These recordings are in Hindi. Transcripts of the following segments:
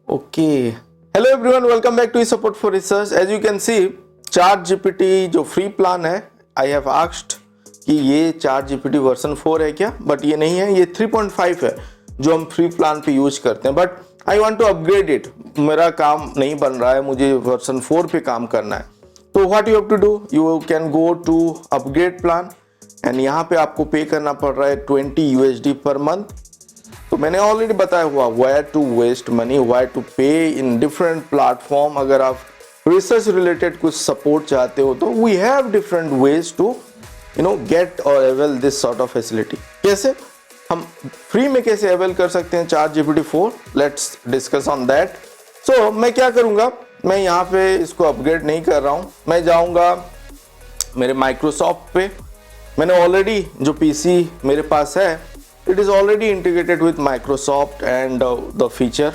Okay, hello everyone, welcome back to support for research. As you can see, ChatGPT जो फ्री प्लान है, आई हैव आस्क्ड कि ये चार्ट जीपीटी वर्जन 4 है क्या, बट ये नहीं है, ये 3.5 है जो हम फ्री प्लान पे यूज करते हैं। But I want to upgrade it, मेरा काम नहीं बन रहा है, मुझे वर्जन 4 पे काम करना है। तो what you have to do, you can go to upgrade plan and यहाँ पे आपको पे करना पड़ रहा है 20 USD पर मंथ। तो मैंने ऑलरेडी बताया हुआ wire to waste money, wire to pay in different platform. अगर आप रिसर्च रिलेटेड कुछ सपोर्ट चाहते हो तो we have different ways to get or avail this sort of facility. कैसे हम फ्री में कैसे अवेल कर सकते हैं chat GPT 4, let's discuss on that. So मैं क्या करूंगा, मैं यहाँ पे इसको अपग्रेड नहीं कर रहा हूँ, मैं जाऊंगा मेरे माइक्रोसॉफ्ट पे। मैंने ऑलरेडी जो पीसी मेरे पास है, it is already integrated with Microsoft and the feature,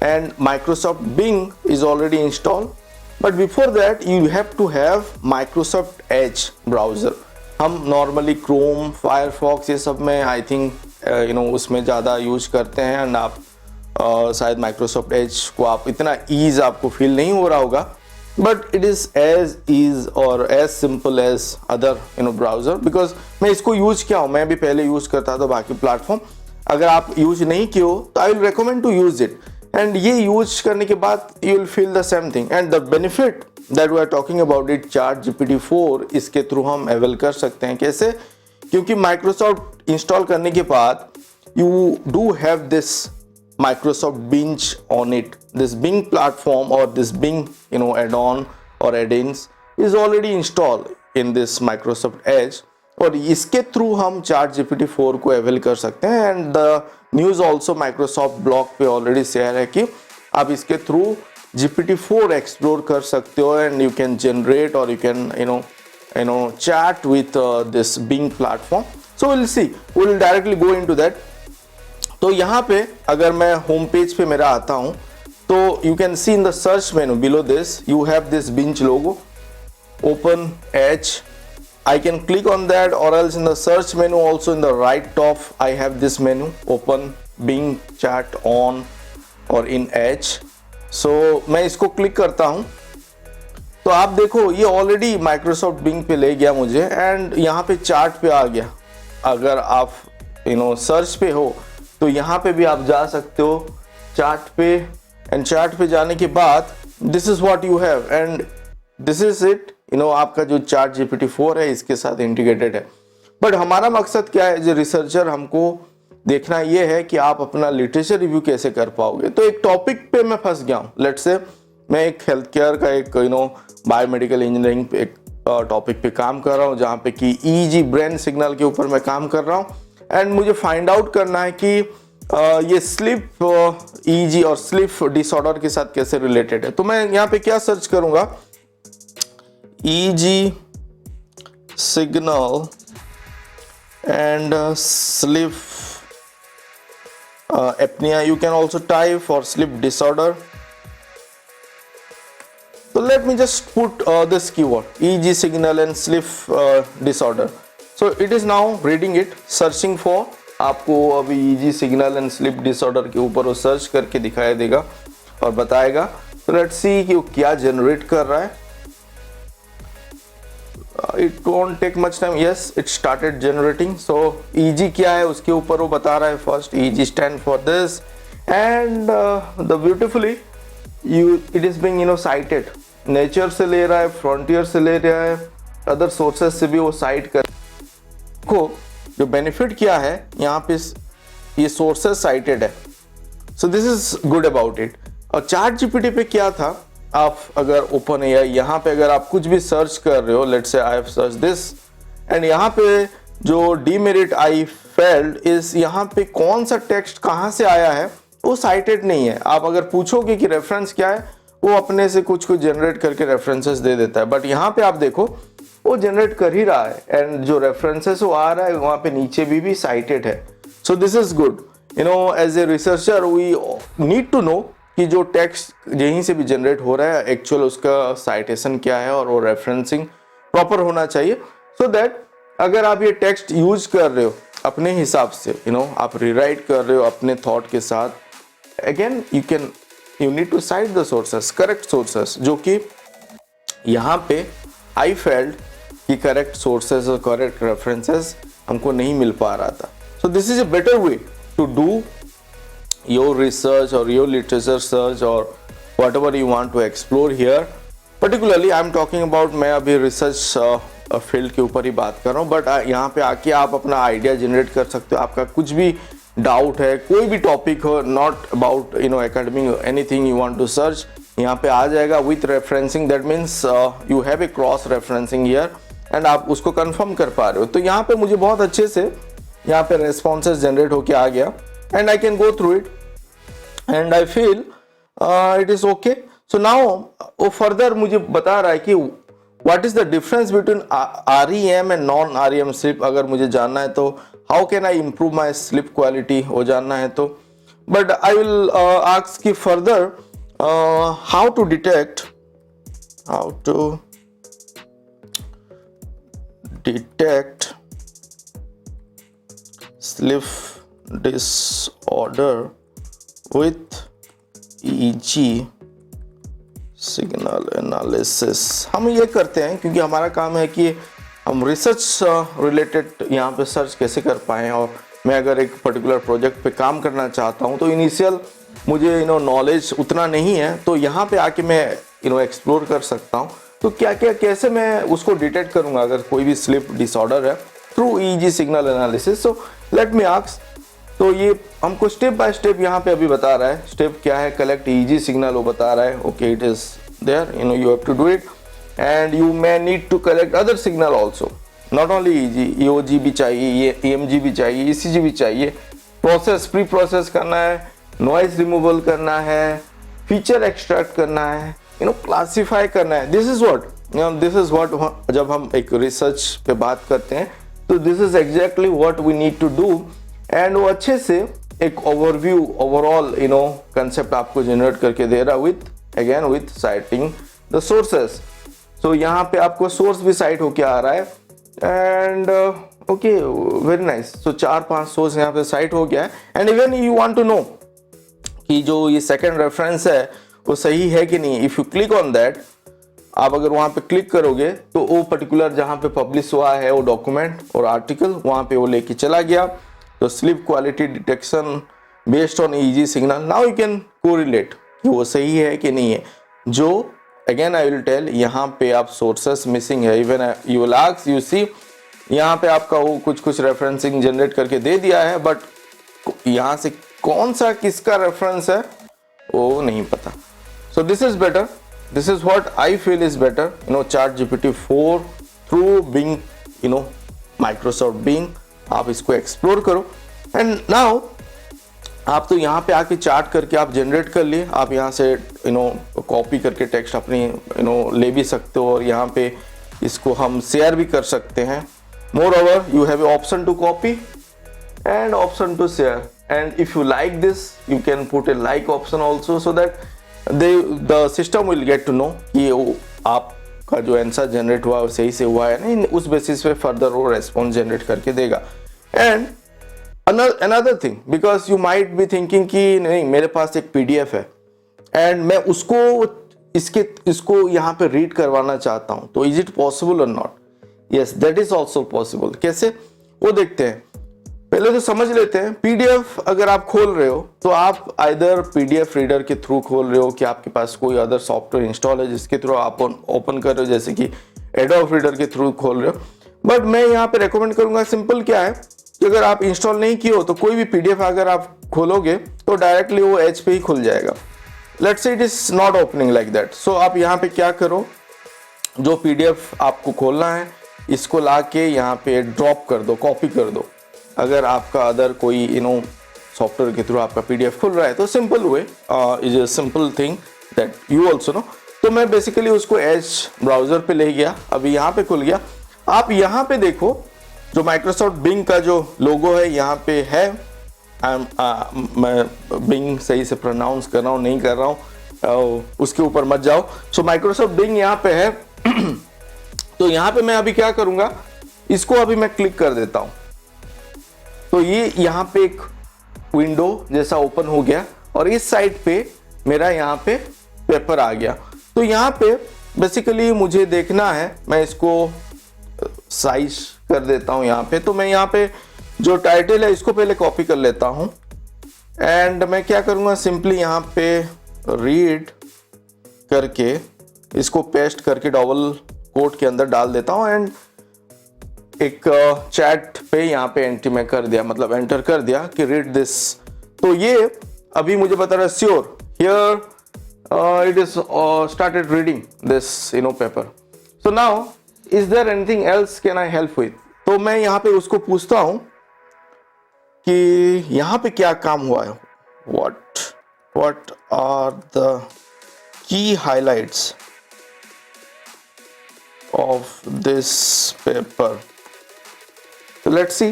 and Microsoft Bing is already installed. But before that you have to have Microsoft Edge browser. हम normally Chrome, Firefox ये सब में I think उसमें ज़्यादा यूज करते हैं, and आप शायद Microsoft Edge को आप इतना ईज आपको फील नहीं हो रहा होगा, but it is as easy or as simple as other browser. Because मैं इसको यूज किया हूँ, मैं भी पहले यूज करता था बाकी प्लेटफॉर्म। अगर आप यूज नहीं किए हो तो I will recommend to use it, and ये यूज करने के बाद you will feel the same thing. And the benefit that we are talking about it, chart GPT 4 इसके थ्रू हम अवेल कर सकते हैं। कैसे? क्योंकि माइक्रोसॉफ्ट इंस्टॉल करने के बाद you do have this Microsoft Bing on it. This Bing platform or this Bing add-on or add-ins is already installed in this Microsoft Edge, और इसके थ्रू हम चार्ट जीपीटी 4 को अवेल कर सकते हैं। And the news also Microsoft blog पे ऑलरेडी शेयर है कि आप इसके थ्रू जीपीटी 4 एक्सप्लोर कर सकते हो, एंड यू कैन जनरेट और you can chat with this Bing platform. So we'll see, we'll directly go into that. तो यहाँ पे अगर मैं होम पेज पे मेरा आता हूँ तो you can see in the search menu below this you have this Bing logo, open Edge. I can click on that, और else in the search menu also in the right top I have this menu open Bing chat on और इन एज। सो मैं इसको क्लिक करता हूँ तो आप देखो ये ऑलरेडी माइक्रोसॉफ्ट बिंग पे ले गया मुझे, एंड यहाँ पे चार्ट पे आ गया। अगर आप सर्च पे हो तो यहाँ पे भी आप जा सकते हो चार्ट पे, एंड चार्ट पे जाने के बाद this is what you have, and this is it. आपका जो चार्ट जीपीटी 4 है इसके साथ इंटीग्रेटेड है। बट हमारा मकसद क्या है एज ए रिसर्चर, हमको देखना ये है कि आप अपना लिटरेचर रिव्यू कैसे कर पाओगे। तो एक टॉपिक पे मैं फंस गया हूँ, लेट्स से मैं एक हेल्थ केयर का एक बायोमेडिकल इंजीनियरिंग पे एक टॉपिक पे काम कर रहा हूँ, जहाँ पे कि ईजी ब्रेन सिग्नल के ऊपर मैं काम कर रहा हूँ, एंड मुझे फाइंड आउट करना है कि ये स्लीप ईजी और स्लीप डिसऑर्डर के साथ कैसे रिलेटेड है। तो मैं यहाँ पे क्या सर्च करूंगा, easy signal and sleep apnoea, you can also type for sleep disorder. So let me just put this keyword EEG signal and sleep disorder. So it is now reading it, searching for, आपको अभी EEG signal and sleep disorder के ऊपर वो सर्च करके दिखाई देगा और बताएगा। So let's see कि वो क्या जनरेट कर रहा है। It won't take much time. Yes, it started generating. So EEG क्या है उसके ऊपर वो बता रहा है। First EEG stand for this, and the beautifully it is being cited, nature से ले रहा है, फ्रंटियर से ले रहा है, अदर सोर्सेस से भी वो साइट कर को। जो बेनिफिट क्या है यहाँ पे, ये सोर्सेस साइटेड है, so this is good about it. और चार्ट जीपीटी पे क्या था, आप अगर ओपन है यहाँ पे अगर आप कुछ भी सर्च कर रहे हो, let's say I have search this, and यहाँ पे जो डीमेरिट आई फेल्ड इज, यहाँ पे कौन सा टेक्स्ट कहाँ से आया है वो साइटेड नहीं है। आप अगर पूछोगे कि रेफरेंस क्या है, वो अपने से कुछ जनरेट करके रेफरेंसेस दे देता है, बट यहाँ पे आप देखो वो जनरेट कर ही रहा है, एंड जो रेफरेंसेस वो आ रहा है वहाँ पे नीचे भी साइटेड है। So this is good. As a researcher we need to know कि जो टेक्स्ट यहीं से भी जनरेट हो रहा है एक्चुअल उसका साइटेशन क्या है, और वो रेफरेंसिंग प्रॉपर होना चाहिए, सो दैट अगर आप ये टेक्स्ट यूज कर रहे हो अपने हिसाब से, आप रिराइट कर रहे हो अपने थॉट के साथ, again you can you need to cite the sources, correct sources, जो कि यहाँ पे आई फेल्ट कि करेक्ट सोर्सेस और करेक्ट रेफरेंसेस हमको नहीं मिल पा रहा था. So this is a better way to do your research और योर लिटरेचर सर्च और whatever you want to explore here. Particularly I am talking about, मैं अभी रिसर्च फील्ड के ऊपर ही बात कर रहा हूँ, बट यहाँ पे आके आप अपना आइडिया जनरेट कर सकते हो. आपका कुछ भी डाउट है, कोई भी टॉपिक हो, not about academic, anything you want to search, यहाँ पे आ जाएगा with referencing. That means you have a cross referencing here and आप उसको कंफर्म कर पा रहे हो. तो यहाँ पे मुझे बहुत अच्छे से यहाँ पे रेस्पॉन्सेस जनरेट होके आ गया and I can go through it and I feel it is okay. So now वो फर्दर मुझे बता रहा है कि what is the difference between REM and non REM sleep. अगर मुझे जानना है तो how can I improve my sleep quality, वो जानना है तो. बट आई विल आस्क की further how to detect sleep disorder with EEG signal analysis. हम ये करते हैं क्योंकि हमारा काम है कि हम रिसर्च रिलेटेड यहाँ पे सर्च कैसे कर पाएँ. और मैं अगर एक पर्टिकुलर प्रोजेक्ट पे काम करना चाहता हूँ तो इनिशियल मुझे नॉलेज उतना नहीं है, तो यहाँ पे आके मैं एक्सप्लोर कर सकता हूँ. तो क्या क्या कैसे मैं उसको डिटेक्ट करूँगा अगर कोई भी स्लिप डिसऑर्डर है through EEG signal analysis. So let me ask. तो ये हमको स्टेप बाय स्टेप यहाँ पे अभी बता रहा है. स्टेप क्या है, कलेक्ट EEG सिग्नल, वो बता रहा है. Okay, it is there, you have to do it and you may need to collect other signal also, not only EEG, EOG भी चाहिए, EMG भी चाहिए, ECG भी चाहिए. प्रोसेस, प्री प्रोसेस करना है, नॉइज रिमूवल करना है, फीचर एक्सट्रैक्ट करना है, क्लासिफाई करना है. दिस इज व्हाट जब हम एक रिसर्च पे बात करते हैं तो this is exactly what we need to do. And वो अच्छे से एक ओवरव्यू, ओवरऑल कंसेप्ट आपको जनरेट करके दे रहा with citing the sources. So यहाँ पे आपको सोर्स भी साइट होके आ रहा है and okay, very nice. So 4-5 source यहाँ पे साइट हो गया है. And even you want to know कि जो ये सेकंड रेफरेंस है वो सही है कि नहीं. If you click on that, आप अगर वहाँ पे क्लिक करोगे तो वो पर्टिकुलर जहाँ पे पब्लिश हुआ है वो डॉक्यूमेंट और आर्टिकल वहाँ पे वो लेके चला गया. तो slip quality detection based on EEG signal. Now you can correlate कि वो सही है कि नहीं है. जो अगेन आई विल टेल, यहाँ पे आप सोर्सेस मिसिंग है. Even you will ask, you see यहाँ पे आपका वो कुछ रेफरेंसिंग जनरेट करके दे दिया है, बट यहाँ से कौन सा किसका रेफरेंस है वो नहीं पता. सो this is better, this is what I feel is better. ChatGPT 4 through Bing, Microsoft Bing, आप इसको एक्सप्लोर करो. एंड नाउ आप तो यहाँ पे आके चार्ट करके आप जनरेट कर लिए. आप यहाँ से कॉपी करके टेक्स्ट अपनी ले भी सकते हो और यहाँ पे इसको हम शेयर भी कर सकते हैं. Moreover you have a option to copy and option to share. And if you like this you can put a like option also, so that the system will get to know कि आपका जो आंसर जनरेट हुआ सही से हुआ है नहीं. उस बेसिस पे फर्दर वो रेस्पॉन्स जनरेट करके देगा. And another thing, because you might be thinking कि नहीं मेरे पास एक PDF है एंड मैं इसको यहाँ पे रीड करवाना चाहता हूँ, तो इज इट पॉसिबल और not? Yes, that is also possible. कैसे वो देखते हैं. पहले तो समझ लेते हैं. PDF अगर आप खोल रहे हो तो आप आइदर PDF रीडर के थ्रू खोल रहे हो कि आपके पास कोई अदर सॉफ्टवेयर इंस्टॉल है जिसके थ्रू आप ओपन कर रहे हो, जैसे कि एडोब रीडर के थ्रू खोल रहे हो. बट मैं यहाँ पे रेकमेंड करूंगा, सिंपल क्या है कि अगर आप इंस्टॉल नहीं किए हो तो कोई भी PDF अगर आप खोलोगे तो डायरेक्टली वो एज पे ही खुल जाएगा. Let's say it is not opening like that. So आप यहाँ पे क्या करो, जो PDF आपको खोलना है इसको ला के यहाँ पे ड्रॉप कर दो, कॉपी कर दो. अगर आपका अदर कोई सॉफ्टवेयर के थ्रू आपका PDF खुल रहा है तो simple way is a simple thing that you also know. तो मैं बेसिकली उसको एज ब्राउजर पे ले गया, अभी यहाँ पे खुल गया. आप यहाँ पे देखो जो माइक्रोसॉफ्ट बिंग का जो लोगो है यहाँ पे है. मैं बिंग सही से प्रोनाउंस कर रहा हूँ नहीं कर रहा हूँ, उसके ऊपर मत जाओ. सो माइक्रोसॉफ्ट बिंग यहाँ पे है. तो यहाँ पे मैं अभी क्या करूँगा, इसको अभी मैं क्लिक कर देता हूँ तो ये यहाँ पे एक विंडो जैसा ओपन हो गया और इस साइड पे मेरा यहाँ पे पेपर आ गया। तो यहाँ पे बेसिकली मुझे देखना है, मैं इसको साइज कर देता हूँ यहाँ पे। तो मैं यहाँ पे जो टाइटल है इसको पहले कॉपी कर लेता हूँ एंड मैं क्या करूँगा, सिंपली यहाँ पे रीड करके इसको पेस्ट करके डबल कोट के अंदर डाल देता हूँ एंड एक चैट पे यहाँ पे एंट्री में कर दिया, मतलब एंटर कर दिया कि रीड दिस। तो ये अभी मुझे बता रहा है sure here it is started reading this paper. So now is there anything else can I help with. तो मैं यहाँ पे उसको पूछता हूँ कि यहाँ पे क्या काम हुआ है, what are the key highlights of this paper। तो लेट्स सी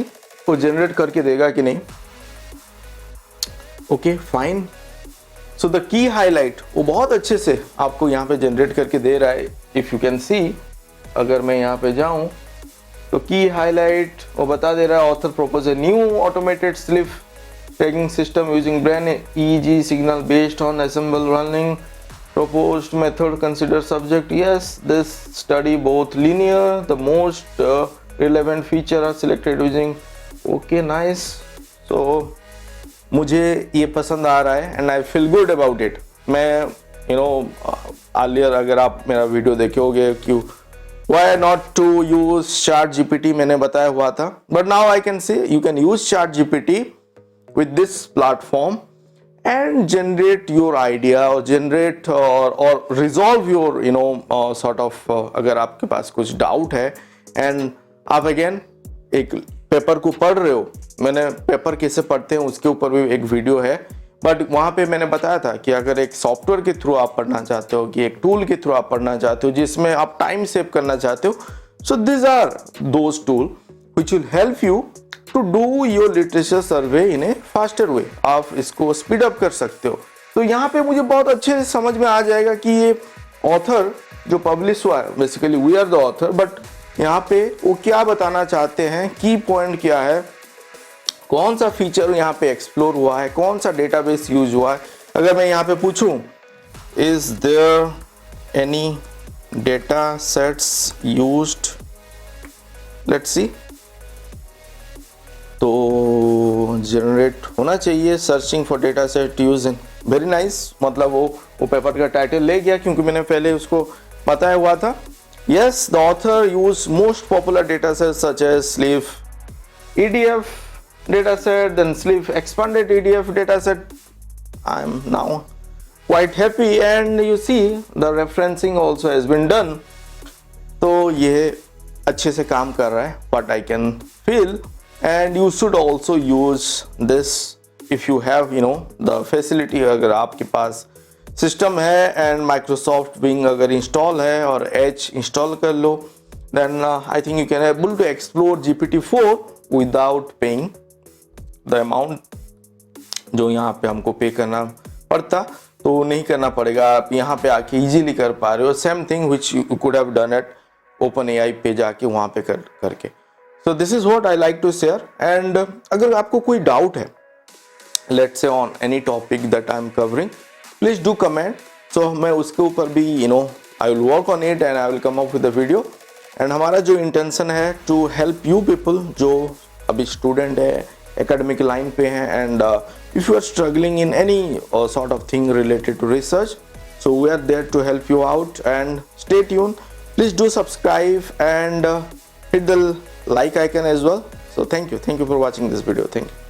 वो जनरेट करके देगा कि नहीं। Okay fine. So the key highlight वो बहुत अच्छे से आपको यहाँ पे जनरेट करके दे रहा है। इफ यू कैन सी, अगर मैं यहाँ पे जाऊँ तो की हाईलाइट वो बता दे रहा है author propose a new automated slip tagging system using brain EEG signal based on assemble running proposed method consider subject। yes, this study both linear, the most relevant feature are selected using। okay nice। so मुझे ये पसंद आ रहा है and I feel good about it। मैं earlier अगर आप मेरा वीडियो देखे होगे क्यों why not to use ChatGPT मैंने बताया हुआ था, but now I can say you can use ChatGPT with this platform and generate your idea or generate or resolve your sort of अगर आपके पास कुछ डाउट है एंड आप अगेन एक पेपर को पढ़ रहे हो, मैंने पेपर कैसे पढ़ते हैं उसके ऊपर भी एक वीडियो है, बट वहाँ पे मैंने बताया था कि अगर एक सॉफ्टवेयर के थ्रू आप पढ़ना चाहते हो कि एक टूल के थ्रू आप पढ़ना चाहते हो जिसमें आप टाइम सेव करना चाहते हो, so this are those tool which will help you to do your literature survey in a faster way. आप इसको स्पीड अप कर सकते हो। तो यहाँ पे मुझे बहुत अच्छे से समझ में आ जाएगा कि ये ऑथर जो पब्लिश हुआ है, basically we are the author, but यहाँ पे वो क्या बताना चाहते हैं, की पॉइंट क्या है, कौन सा फीचर यहाँ पे एक्सप्लोर हुआ है, कौन सा डेटाबेस यूज हुआ है। अगर मैं यहाँ पे पूछूं is there any data sets used, let's see, तो जनरेट होना चाहिए searching for data set use in. Very nice, मतलब वो पेपर का टाइटल ले गया क्योंकि मैंने पहले उसको बताया हुआ था। Yes, the author use most popular data set such as sleep EDF data set, then sleep expanded EDF data set। I am now quite happy and you see the referencing also has been done। तो ये अच्छे से काम कर रहा है, but I can feel and you should also use this if you have the facility। अगर आपके पास सिस्टम है एंड माइक्रोसॉफ्ट विंग अगर इंस्टॉल है और एज इंस्टॉल कर लो, then I think you can able to explore GPT-4 without paying the amount जो यहाँ पे हमको पे करना पड़ता, तो नहीं करना पड़ेगा। आप यहाँ पे आके इजीली कर पा रहे हो, same thing which you could have done at OpenAI पे जाके वहाँ पे करके। So this is what I like to share. And अगर आपको कोई डाउट है let's say on any topic that I am covering, please do comment. So मैं उसके ऊपर भी I will work on it and I will come up with the video. And हमारा जो इंटेंशन है टू हेल्प यू पीपल जो अभी स्टूडेंट है, academic line पे हैं, and if you are struggling in any sort of thing related to research, so we are there to help you out and stay tuned. Please do subscribe and hit the like icon as well. So thank you for watching this video. Thank you.